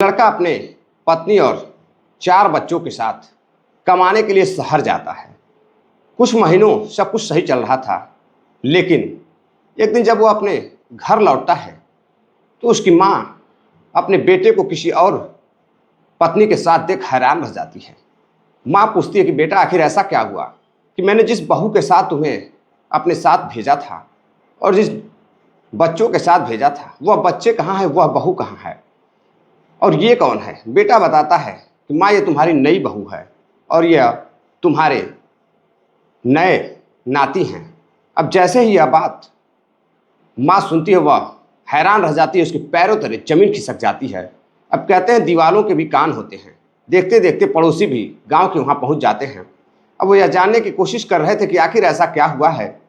लड़का अपने पत्नी और 4 बच्चों के साथ कमाने के लिए शहर जाता है। कुछ महीनों सब कुछ सही चल रहा था, लेकिन एक दिन जब वो अपने घर लौटता है तो उसकी माँ अपने बेटे को किसी और पत्नी के साथ देख हैरान रह जाती है। माँ पूछती है कि बेटा, आखिर ऐसा क्या हुआ कि मैंने जिस बहू के साथ तुम्हें अपने साथ भेजा था और जिस बच्चों के साथ भेजा था, वह बच्चे कहाँ हैं, वह बहू कहाँ है, और ये कौन है? बेटा बताता है कि माँ, ये तुम्हारी नई बहू है और यह तुम्हारे नए नाती हैं। अब जैसे ही यह बात माँ सुनती है, वह हैरान रह जाती है, उसके पैरों तले जमीन खिसक जाती है। अब कहते हैं दीवालों के भी कान होते हैं। देखते देखते पड़ोसी भी गांव के वहाँ पहुँच जाते हैं। अब वो यह जानने की कोशिश कर रहे थे कि आखिर ऐसा क्या हुआ है।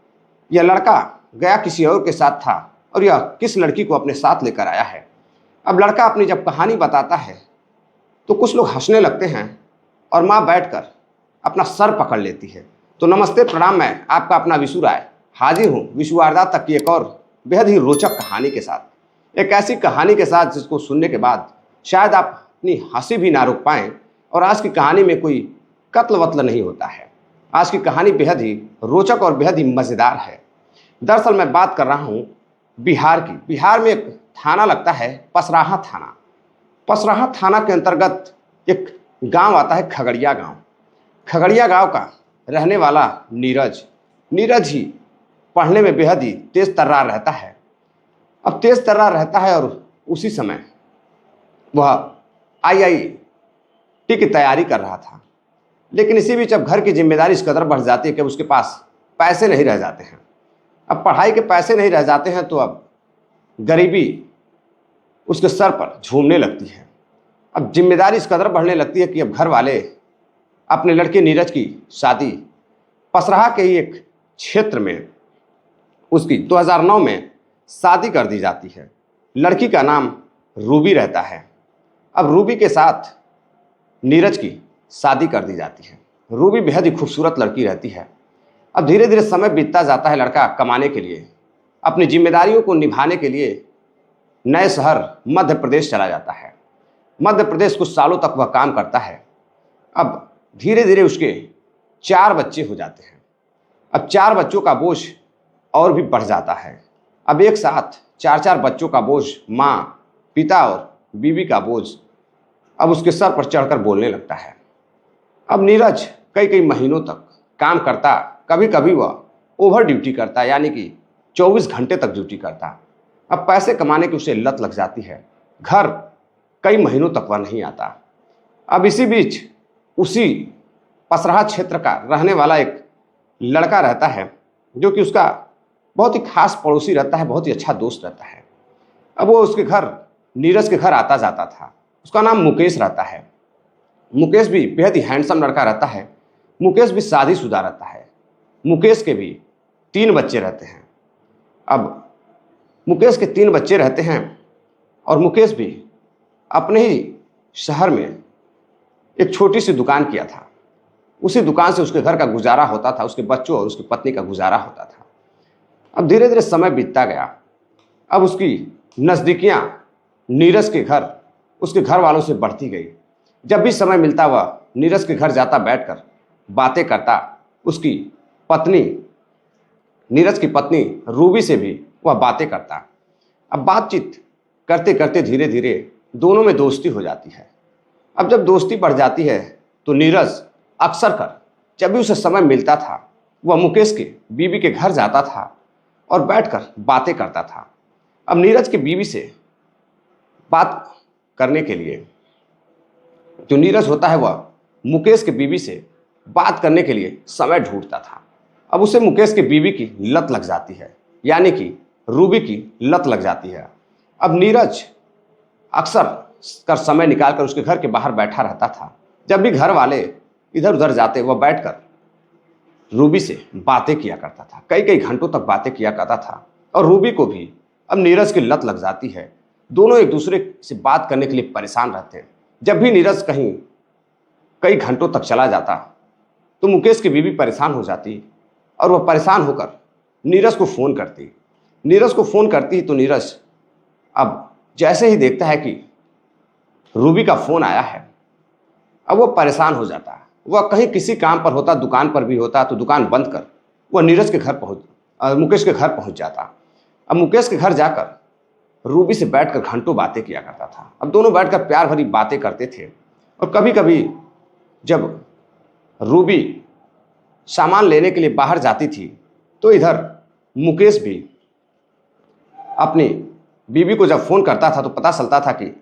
यह लड़का गया किसी और के साथ था और यह किस लड़की को अपने साथ लेकर आया है। अब लड़का अपनी जब कहानी बताता है तो कुछ लोग हंसने लगते हैं और माँ बैठकर अपना सर पकड़ लेती है। तो नमस्ते, प्रणाम, मैं आपका अपना विशु राय हाजिर हूँ विशु वारदात तक की एक और बेहद ही रोचक कहानी के साथ। एक ऐसी कहानी के साथ जिसको सुनने के बाद शायद आप अपनी हंसी भी ना रोक पाएँ। और आज की कहानी में कोई कत्ल वत्ल नहीं होता है। आज की कहानी बेहद ही रोचक और बेहद ही मज़ेदार है। दरअसल मैं बात कर रहा हूँ बिहार की। बिहार में एक थाना लगता है पसराहा थाना। पसराहा थाना के अंतर्गत एक गांव आता है खगड़िया गांव। खगड़िया गांव का रहने वाला नीरज ही पढ़ने में बेहद ही तेज तर्रार रहता है। अब तेज तर्रार रहता है और उसी समय वह आईआईटी की तैयारी कर रहा था। लेकिन इसी बीच अब घर की जिम्मेदारी इस कदर बढ़ जाती है कि उसके पास पैसे नहीं रह जाते हैं। अब पढ़ाई के पैसे नहीं रह जाते हैं तो अब गरीबी उसके सर पर झूमने लगती है। अब जिम्मेदारी इस कदर बढ़ने लगती है कि अब घर वाले अपने लड़के नीरज की शादी पसराहा के ही एक क्षेत्र में उसकी 2009 में शादी कर दी जाती है। लड़की का नाम रूबी रहता है। अब रूबी के साथ नीरज की शादी कर दी जाती है। रूबी बेहद ही खूबसूरत लड़की रहती है। अब धीरे धीरे समय बीतता जाता है। लड़का कमाने के लिए, अपनी जिम्मेदारियों को निभाने के लिए नए शहर मध्य प्रदेश चला जाता है। मध्य प्रदेश कुछ सालों तक वह काम करता है। अब धीरे धीरे उसके 4 बच्चे हो जाते हैं। अब 4 बच्चों का बोझ और भी बढ़ जाता है। अब एक साथ 4-4 बच्चों का बोझ, माँ, पिता और बीवी का बोझ अब उसके सर पर चढ़कर बोलने लगता है। अब नीरज कई कई महीनों तक काम करता। कभी कभी वह ओवर ड्यूटी करता, यानी कि 24 घंटे तक ड्यूटी करता। अब पैसे कमाने की उसे लत लग जाती है। घर कई महीनों तक वह नहीं आता। अब इसी बीच उसी पसराहा क्षेत्र का रहने वाला एक लड़का रहता है जो कि उसका बहुत ही खास पड़ोसी रहता है, बहुत ही अच्छा दोस्त रहता है। अब वो उसके घर, नीरज के घर आता जाता था। उसका नाम मुकेश रहता है। मुकेश भी बेहद ही हैंडसम लड़का रहता है। मुकेश भी शादीशुदा रहता है। मुकेश के भी 3 बच्चे रहते हैं। अब मुकेश के 3 बच्चे रहते हैं और मुकेश भी अपने ही शहर में एक छोटी सी दुकान किया था। उसी दुकान से उसके घर का गुजारा होता था, उसके बच्चों और उसकी पत्नी का गुजारा होता था। अब धीरे धीरे समय बीतता गया। अब उसकी नज़दीकियाँ नीरज के घर, उसके घर वालों से बढ़ती गई। जब भी समय मिलता वह नीरज के घर जाता, बैठकर बातें करता। उसकी पत्नी, नीरज की पत्नी रूबी से भी वह बातें करता। अब बातचीत करते करते धीरे धीरे दोनों में दोस्ती हो जाती है। अब जब दोस्ती बढ़ जाती है तो नीरज अक्सर कर, जब भी उसे समय मिलता था, वह मुकेश के बीवी के घर जाता था और बैठकर बातें करता था। अब नीरज की बीवी से बात करने के लिए जो नीरज होता है, वह मुकेश के बीवी से बात करने के लिए समय ढूंढता था। अब उसे मुकेश के बीवी की लत लग जाती है, यानी कि रूबी की लत लग जाती है। अब नीरज अक्सर कर समय निकालकर उसके घर के बाहर बैठा रहता था। जब भी घर वाले इधर उधर जाते, वह बैठकर रूबी से बातें किया करता था। कई कई घंटों तक बातें किया करता था और रूबी को भी अब नीरज की लत लग जाती है। दोनों एक दूसरे से बात करने के लिए परेशान रहते हैं। जब भी नीरज कहीं कई घंटों तक चला जाता तो मुकेश की बीवी परेशान हो जाती और वह परेशान होकर नीरज को फ़ोन करती। नीरज को फ़ोन करती तो नीरज अब जैसे ही देखता है कि रूबी का फ़ोन आया है। अब वो परेशान हो जाता है। वह कहीं किसी काम पर होता, दुकान पर भी होता, तो दुकान बंद कर वह नीरज के घर मुकेश के घर पहुंच जाता। अब मुकेश के घर जाकर रूबी से बैठकर घंटों बातें किया करता था। अब दोनों बैठकर प्यार भरी बातें करते थे। और कभी कभी जब रूबी सामान लेने के लिए बाहर जाती थी तो इधर मुकेश भी अपनी बीवी को जब फ़ोन करता था तो पता चलता था कि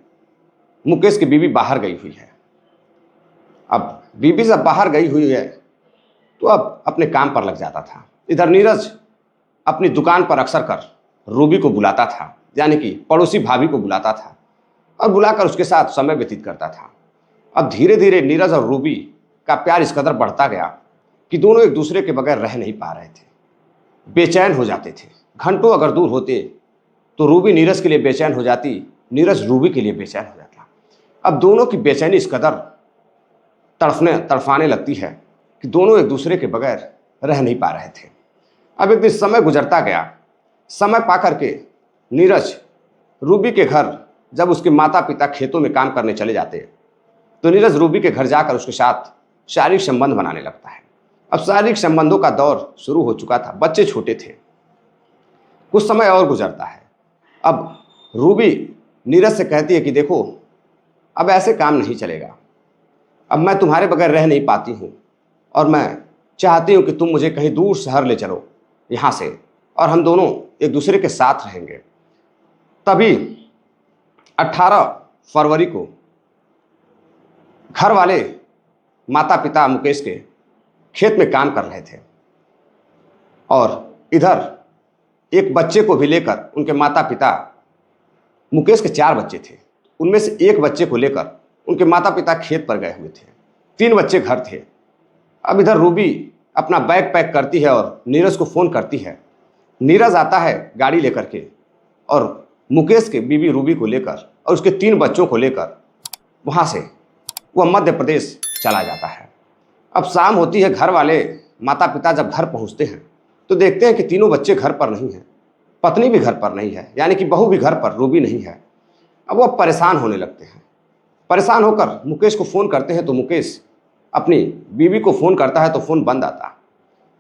मुकेश की बीवी बाहर गई हुई है। अब बीवी जब बाहर गई हुई है तो अब अपने काम पर लग जाता था। इधर नीरज अपनी दुकान पर अक्सर कर रूबी को बुलाता था, यानी कि पड़ोसी भाभी को बुलाता था और बुलाकर उसके साथ समय व्यतीत करता था। अब धीरे धीरे नीरज और रूबी का प्यार इस कदर बढ़ता गया कि दोनों एक दूसरे के बगैर रह नहीं पा रहे थे, बेचैन हो जाते थे। घंटों अगर दूर होते तो रूबी नीरज के लिए बेचैन हो जाती, नीरज रूबी के लिए बेचैन हो जाता। अब दोनों की बेचैनी इस कदर तड़फाने लगती है कि दोनों एक दूसरे के बगैर रह नहीं पा रहे थे। अब एक दिन समय गुजरता गया। समय पा करके नीरज रूबी के घर जब उसके माता पिता खेतों में काम करने चले जाते तो नीरज रूबी के घर जाकर उसके साथ शारीरिक संबंध बनाने लगता है। अब शारीरिक संबंधों का दौर शुरू हो चुका था, बच्चे छोटे थे। कुछ समय और गुजरता है। अब रूबी नीरज से कहती है कि देखो, अब ऐसे काम नहीं चलेगा। अब मैं तुम्हारे बगैर रह नहीं पाती हूँ और मैं चाहती हूँ कि तुम मुझे कहीं दूर शहर ले चलो यहाँ से, और हम दोनों एक दूसरे के साथ रहेंगे। तभी 18 फरवरी को घर वाले माता पिता मुकेश के खेत में काम कर रहे थे और इधर एक बच्चे को भी लेकर उनके माता पिता, मुकेश के 4 बच्चे थे, उनमें से एक बच्चे को लेकर उनके माता पिता खेत पर गए हुए थे। 3 बच्चे घर थे। अब इधर रूबी अपना बैग पैक करती है और नीरज को फ़ोन करती है। नीरज आता है गाड़ी लेकर के और मुकेश के बीवी रूबी को लेकर और उसके 3 बच्चों को लेकर वहाँ से वह मध्य प्रदेश चला जाता है। अब शाम होती है। घर वाले माता पिता जब घर पहुँचते हैं तो देखते हैं कि तीनों बच्चे घर पर नहीं हैं, पत्नी भी घर पर नहीं है, यानी कि बहू भी घर पर, रूबी नहीं है। अब वह परेशान होने लगते हैं। परेशान होकर मुकेश को फ़ोन करते हैं तो मुकेश अपनी बीवी को फ़ोन करता है तो फ़ोन बंद आता।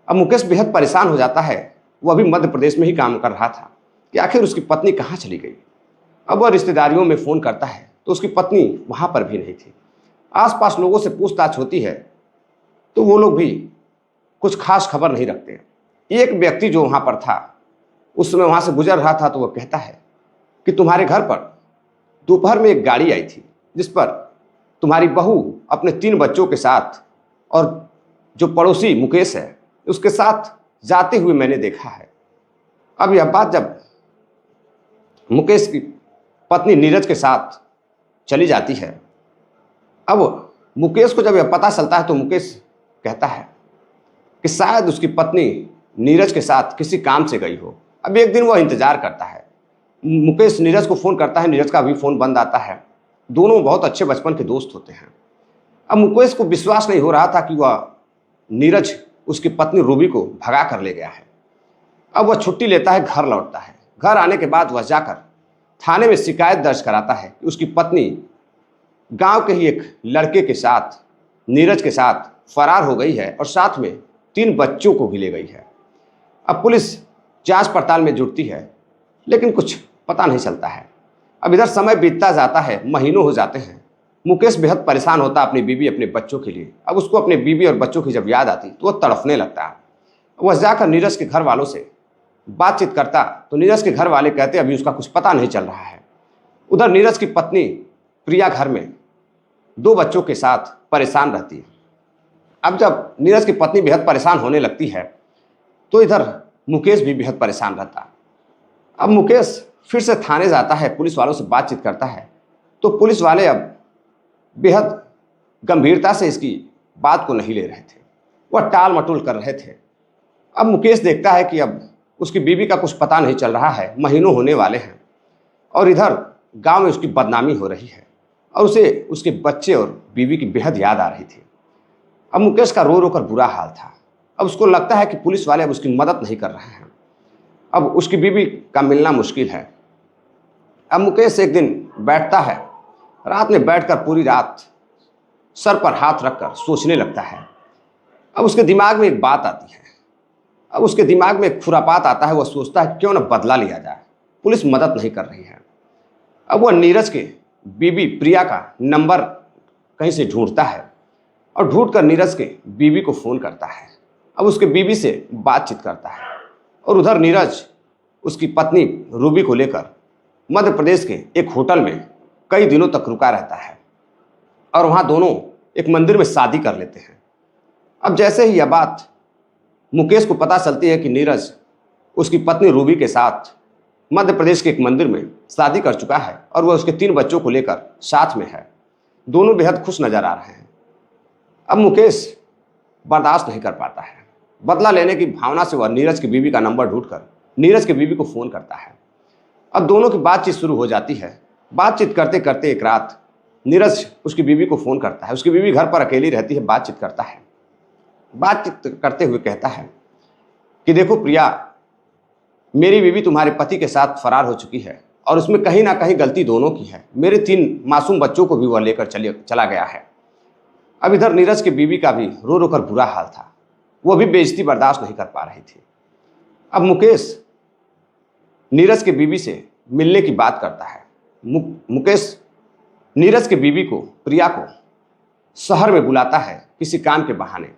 अब मुकेश बेहद परेशान हो जाता है। वह अभी मध्य प्रदेश में ही काम कर रहा था कि आखिर उसकी पत्नी कहाँ चली गई। अब वह रिश्तेदारियों में फ़ोन करता है तो उसकी पत्नी वहाँ पर भी नहीं थी। आसपास लोगों से पूछताछ होती है तो वो लोग भी कुछ खास खबर नहीं रखते। एक व्यक्ति जो वहाँ पर था, उस समय वहाँ से गुजर रहा था, तो वह कहता है कि तुम्हारे घर पर दोपहर में एक गाड़ी आई थी जिस पर तुम्हारी बहू अपने 3 बच्चों के साथ और जो पड़ोसी मुकेश है उसके साथ जाते हुए मैंने देखा है। अब यह बात जब मुकेश की पत्नी नीरज के साथ चली जाती है, अब मुकेश को जब यह पता चलता है तो मुकेश कहता है कि शायद उसकी पत्नी नीरज के साथ किसी काम से गई हो। अब एक दिन वह इंतज़ार करता है। मुकेश नीरज को फ़ोन करता है, नीरज का भी फ़ोन बंद आता है। दोनों बहुत अच्छे बचपन के दोस्त होते हैं। अब मुकेश को विश्वास नहीं हो रहा था कि वह नीरज उसकी पत्नी रूबी को भगा कर ले गया है। अब वह छुट्टी लेता है, घर लौटता है। घर आने के बाद वह जाकर थाने में शिकायत दर्ज कराता है कि उसकी पत्नी गांव के ही एक लड़के के साथ, नीरज के साथ फरार हो गई है और साथ में 3 बच्चों को भी ले गई है। अब पुलिस जांच पड़ताल में जुटती है लेकिन कुछ पता नहीं चलता है। अब इधर समय बीतता जाता है, महीनों हो जाते हैं। मुकेश बेहद परेशान होता अपनी बीवी, अपने बच्चों के लिए। अब उसको अपने बीवी और बच्चों की जब याद आती तो वह तड़फने लगता है। वह जाकर नीरज के घर वालों से बातचीत करता तो नीरज के घर वाले कहते अभी उसका कुछ पता नहीं चल रहा है। उधर नीरज की पत्नी प्रिया घर में 2 बच्चों के साथ परेशान रहती है। अब जब नीरज की पत्नी बेहद परेशान होने लगती है तो इधर मुकेश भी बेहद परेशान रहता। अब मुकेश फिर से थाने जाता है, पुलिस वालों से बातचीत करता है तो पुलिस वाले अब बेहद गंभीरता से इसकी बात को नहीं ले रहे थे, वह टाल मटोल कर रहे थे। अब मुकेश देखता है कि अब उसकी बीवी का कुछ पता नहीं चल रहा है, महीनों होने वाले हैं और इधर गांव में उसकी बदनामी हो रही है और उसे उसके बच्चे और बीवी की बेहद याद आ रही थी। अब मुकेश का रो रो कर बुरा हाल था। अब उसको लगता है कि पुलिस वाले अब उसकी मदद नहीं कर रहे हैं, अब उसकी बीवी का मिलना मुश्किल है। अब मुकेश एक दिन बैठता है रात में बैठकर पूरी रात सर पर हाथ रखकर सोचने लगता है। अब उसके दिमाग में एक बात आती है, अब उसके दिमाग में एक खुरापात आता है। वह सोचता है क्यों न बदला लिया जाए, पुलिस मदद नहीं कर रही है। अब वह नीरज के बीबी प्रिया का नंबर कहीं से ढूंढता है और ढूंढकर नीरज के बीबी को फ़ोन करता है। अब उसके बीबी से बातचीत करता है और उधर नीरज उसकी पत्नी रूबी को लेकर मध्य प्रदेश के एक होटल में कई दिनों तक रुका रहता है और वहाँ दोनों एक मंदिर में शादी कर लेते हैं। अब जैसे ही यह बात मुकेश को पता चलती है कि नीरज उसकी पत्नी रूबी के साथ मध्य प्रदेश के एक मंदिर में शादी कर चुका है और वह उसके 3 बच्चों को लेकर साथ में है, दोनों बेहद खुश नजर आ रहे हैं। अब मुकेश बर्दाश्त नहीं कर पाता है। बदला लेने की भावना से वह नीरज की बीवी का नंबर ढूंढकर नीरज की बीवी को फ़ोन करता है। अब दोनों की बातचीत शुरू हो जाती है। बातचीत करते करते एक रात नीरज उसकी बीवी को फ़ोन करता है। उसकी बीवी घर पर अकेली रहती है, बातचीत करता है। बातचीत करते हुए कहता है कि देखो प्रिया, मेरी बीवी तुम्हारे पति के साथ फरार हो चुकी है और उसमें कहीं ना कहीं गलती दोनों की है। मेरे 3 मासूम बच्चों को भी वह लेकर चला गया है। अब इधर नीरज की बीवी का भी रो रो कर बुरा हाल था, वह भी बेइज्जती बर्दाश्त नहीं कर पा रही थी। अब मुकेश नीरज की बीवी से मिलने की बात करता है। मुकेश नीरज की बीवी को, प्रिया को शहर में बुलाता है किसी काम के बहाने।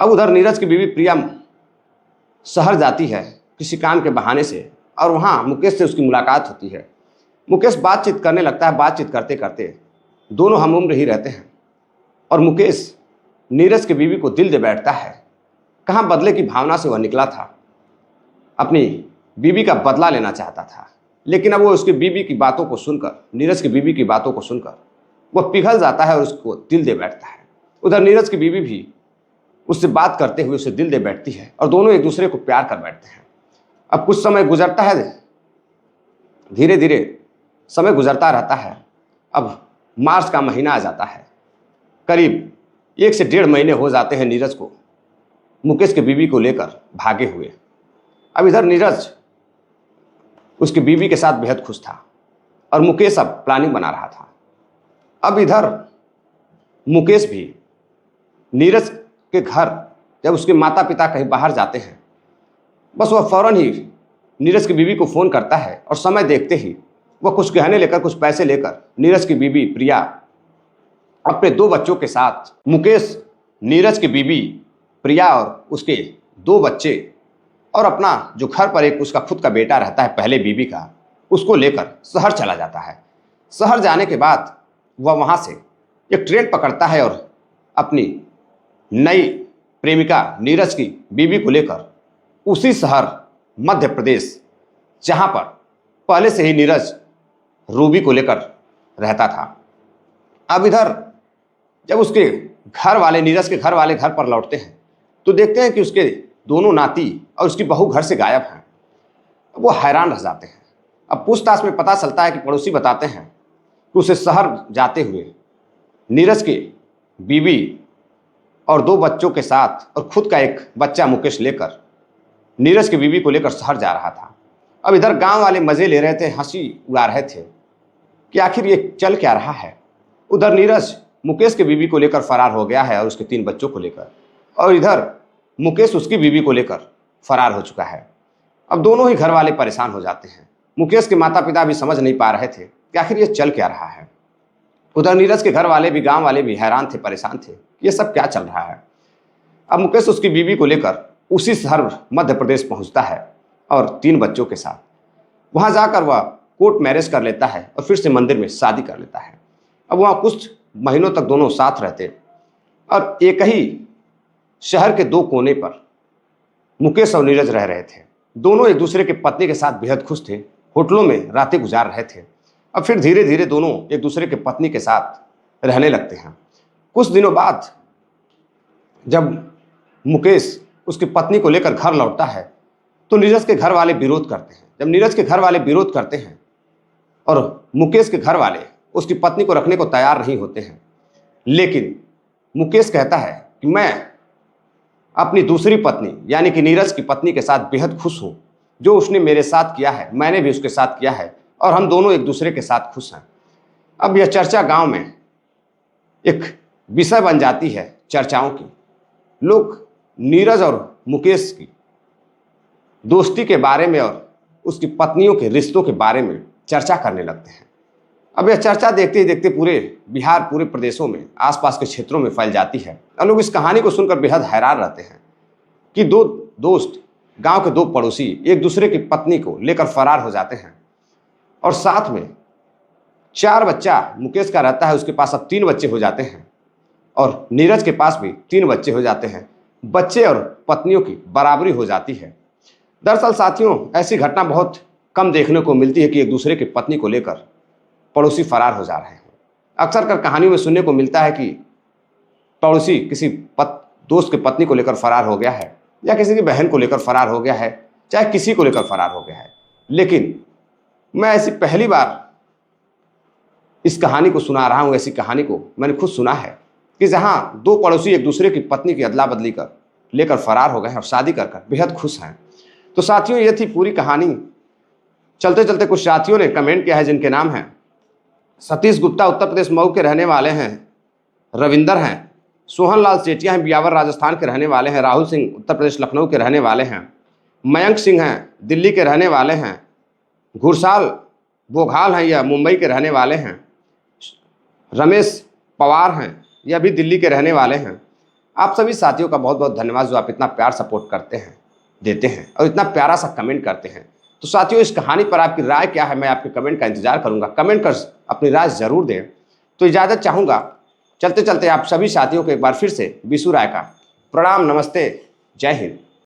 अब उधर नीरज की बीवी प्रिया शहर जाती है किसी काम के बहाने से और वहाँ मुकेश से उसकी मुलाकात होती है। मुकेश बातचीत करने लगता है। बातचीत करते करते दोनों हम उम्र ही रहते हैं और मुकेश नीरज की बीवी को दिल दे बैठता है। कहाँ बदले की भावना से वह निकला था, अपनी बीवी का बदला लेना चाहता था, लेकिन अब वो उसकी बीवी की बातों को सुनकर, नीरज की बीवी की बातों को सुनकर वह पिघल जाता है और उसको दिल दे बैठता है। उधर नीरज की बीवी भी उससे बात करते हुए उसे दिल दे बैठती है और दोनों एक दूसरे को प्यार कर बैठते हैं। अब कुछ समय गुजरता है, धीरे धीरे समय गुजरता रहता है। अब मार्च का महीना आ जाता है। करीब 1 से 1.5 महीने हो जाते हैं नीरज को मुकेश की बीवी को लेकर भागे हुए। अब इधर नीरज उसकी बीवी के साथ बेहद खुश था और मुकेश अब प्लानिंग बना रहा था। अब इधर मुकेश भी नीरज के घर, जब उसके माता पिता कहीं बाहर जाते हैं, बस वह फौरन ही नीरज की बीवी को फ़ोन करता है और समय देखते ही वह कुछ गहने लेकर, कुछ पैसे लेकर नीरज की बीवी प्रिया अपने 2 बच्चों के साथ, मुकेश नीरज की बीवी प्रिया और उसके 2 बच्चे और अपना जो घर पर एक उसका खुद का बेटा रहता है पहले बीवी का, उसको लेकर शहर चला जाता है। शहर जाने के बाद वह वहाँ से एक ट्रेन पकड़ता है और अपनी नई प्रेमिका नीरज की बीवी को लेकर उसी शहर मध्य प्रदेश, जहाँ पर पहले से ही नीरज रूबी को लेकर रहता था। अब इधर जब उसके घर वाले, नीरज के घर वाले घर पर लौटते हैं तो देखते हैं कि उसके दोनों नाती और उसकी बहू घर से गायब हैं। वो हैरान रह जाते हैं। अब पूछताछ में पता चलता है कि पड़ोसी बताते हैं कि उसे शहर जाते हुए नीरज के बीवी और 2 बच्चों के साथ और खुद का एक बच्चा मुकेश लेकर नीरज की बीवी को लेकर शहर जा रहा था। अब इधर गांव वाले मज़े ले रहे थे, हंसी उड़ा रहे थे कि आखिर ये चल क्या रहा है। उधर नीरज मुकेश की बीवी को लेकर फरार हो गया है और उसके 3 बच्चों को लेकर, और इधर मुकेश उसकी बीवी को लेकर फरार हो चुका है। अब दोनों ही घर वाले परेशान हो जाते हैं। मुकेश के माता पिता भी समझ नहीं पा रहे थे कि आखिर ये चल क्या रहा है। उधर नीरज के घर वाले भी, गांव वाले भी हैरान थे, परेशान थे, ये सब क्या चल रहा है। अब मुकेश उसकी बीवी को लेकर उसी शहर मध्य प्रदेश पहुंचता है और 3 बच्चों के साथ वहां जाकर वह कोर्ट मैरिज कर लेता है और फिर से मंदिर में शादी कर लेता है। अब वहाँ कुछ महीनों तक दोनों साथ रहते और एक ही शहर के 2 कोने पर मुकेश और नीरज रह रहे थे। दोनों एक दूसरे के पत्नी के साथ बेहद खुश थे, होटलों में रातें गुजार रहे थे। अब फिर धीरे धीरे दोनों एक दूसरे के पत्नी के साथ रहने लगते हैं। कुछ दिनों बाद जब मुकेश उसकी पत्नी को लेकर घर लौटता है तो नीरज के घर वाले विरोध करते हैं। जब नीरज के घर वाले विरोध करते हैं और मुकेश के घर वाले उसकी पत्नी को रखने को तैयार नहीं होते हैं, लेकिन मुकेश कहता है कि मैं अपनी दूसरी पत्नी यानी कि नीरज की पत्नी के साथ बेहद खुश हूँ। जो उसने मेरे साथ किया है मैंने भी उसके साथ किया है और हम दोनों एक दूसरे के साथ खुश हैं। अब यह चर्चा गांव में एक विषय बन जाती है चर्चाओं की। लोग नीरज और मुकेश की दोस्ती के बारे में और उसकी पत्नियों के रिश्तों के बारे में चर्चा करने लगते हैं। अब यह चर्चा देखते ही देखते पूरे बिहार, पूरे प्रदेशों में, आसपास के क्षेत्रों में फैल जाती है और लोग इस कहानी को सुनकर बेहद हैरान रहते हैं कि दो दोस्त, गांव के दो पड़ोसी एक दूसरे की पत्नी को लेकर फरार हो जाते हैं और साथ में 4 बच्चा मुकेश का रहता है, उसके पास अब 3 बच्चे हो जाते हैं और नीरज के पास भी 3 बच्चे हो जाते हैं। बच्चे और पत्नियों की बराबरी हो जाती है। दरअसल साथियों, ऐसी घटना बहुत कम देखने को मिलती है कि एक दूसरे की पत्नी को लेकर पड़ोसी फरार हो जा रहे हैं। अक्सर कर कहानियों में सुनने को मिलता है कि पड़ोसी किसी दोस्त की पत्नी को लेकर फरार हो गया है या किसी की बहन को लेकर फरार हो गया है, चाहे किसी को लेकर फरार हो गया है। लेकिन मैं ऐसी पहली बार इस कहानी को सुना रहा हूं। ऐसी कहानी को मैंने खुद सुना है कि जहां 2 पड़ोसी एक दूसरे की पत्नी की अदला बदली कर लेकर फरार हो गए हैं और शादी कर बेहद खुश हैं। तो साथियों, ये थी पूरी कहानी। चलते चलते कुछ साथियों ने कमेंट किया है, जिनके नाम हैं सतीश गुप्ता, उत्तर प्रदेश मऊ के रहने वाले हैं, रविंदर हैं, सोहन लाल सेठिया हैं, बियावर राजस्थान के रहने वाले हैं, राहुल सिंह उत्तर प्रदेश लखनऊ के रहने वाले हैं, मयंक सिंह हैं, दिल्ली के रहने वाले हैं, घुरसाल बोघाल हैं, यह मुंबई के रहने वाले हैं, रमेश पवार हैं, यह भी दिल्ली के रहने वाले हैं। आप सभी साथियों का बहुत बहुत धन्यवाद जो आप इतना प्यार सपोर्ट करते हैं, देते हैं और इतना प्यारा सा कमेंट करते हैं। तो साथियों, इस कहानी पर आपकी राय क्या है, मैं आपके कमेंट का इंतजार करूंगा। कमेंट कर अपनी राय जरूर दें। तो इजाज़त चाहूँगा। चलते चलते आप सभी साथियों को एक बार फिर से विशु राय का प्रणाम, नमस्ते, जय हिंद।